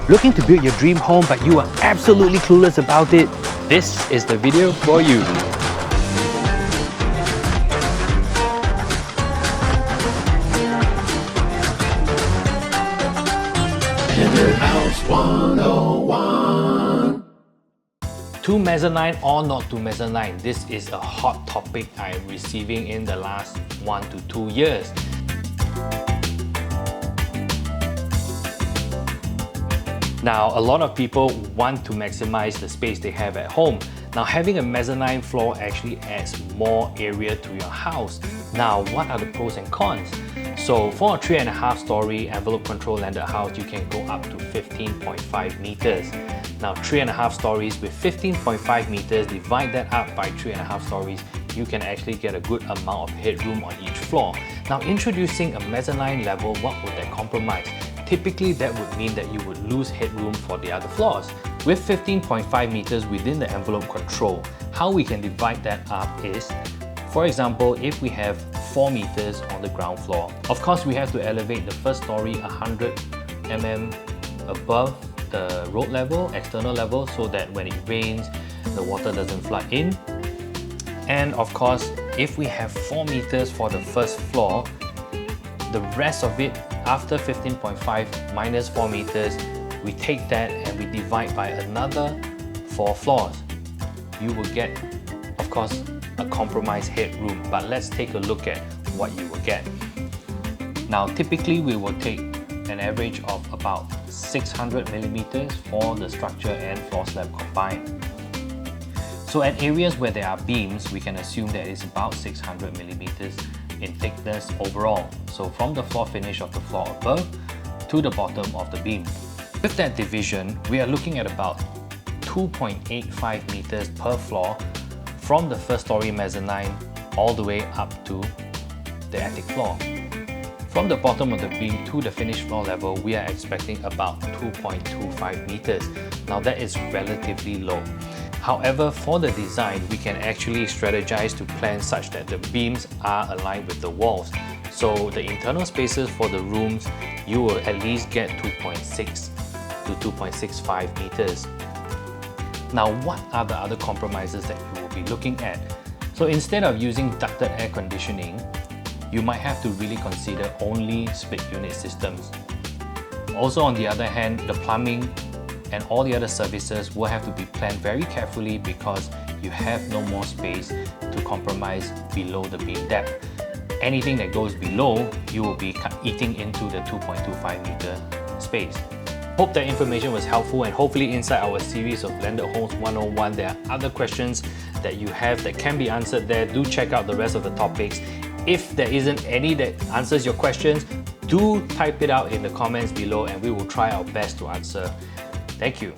Looking to build your dream home but you are absolutely clueless about it? This is the video for you. House 101. To mezzanine or not to mezzanine, this is a hot topic I'm receiving in the last 1 to 2 years. Now, a lot of people want to maximize the space they have at home. Now, having a mezzanine floor actually adds more area to your house. Now, what are the pros and cons? So, for a 3.5 story envelope control landed house, you can go up to 15.5 meters. Now, 3.5 stories with 15.5 meters, divide that up by 3.5 stories, you can actually get a good amount of headroom on each floor. Now, introducing a mezzanine level, what would that compromise? Typically, that would mean that you would lose headroom for the other floors. With 15.5 meters within the envelope control, how we can divide that up is, for example, if we have 4 meters on the ground floor, of course we have to elevate the first story 100 mm above the road level, external level, so that when it rains, the water doesn't flood in. And of course, if we have 4 meters for the first floor, the rest of it, after 15.5 minus 4 meters, we take that and we divide by another 4 floors. You will get, of course, a compromised headroom, but let's take a look at what you will get. Now, typically we will take an average of about 600 millimeters for the structure and floor slab combined. So at areas where there are beams, we can assume that it's about 600 millimeters in thickness overall. So from the floor finish of the floor above to the bottom of the beam. With that division, we are looking at about 2.85 meters per floor from the first story mezzanine all the way up to the attic floor. From the bottom of the beam to the finished floor level, we are expecting about 2.25 meters. Now that is relatively low. However, for the design, we can actually strategize to plan such that the beams are aligned with the walls. So the internal spaces for the rooms, you will at least get 2.6 to 2.65 meters. Now, what are the other compromises that you will be looking at? So instead of using ducted air conditioning, you might have to really consider only split unit systems. Also, on the other hand, the plumbing and all the other services will have to be planned very carefully because you have no more space to compromise below the beam depth. Anything that goes below, you will be eating into the 2.25 meter space. Hope that information was helpful, and hopefully inside our series of Landed Homes 101, there are other questions that you have that can be answered there. Do check out the rest of the topics. If there isn't any that answers your questions, do type it out in the comments below and we will try our best to answer. Thank you.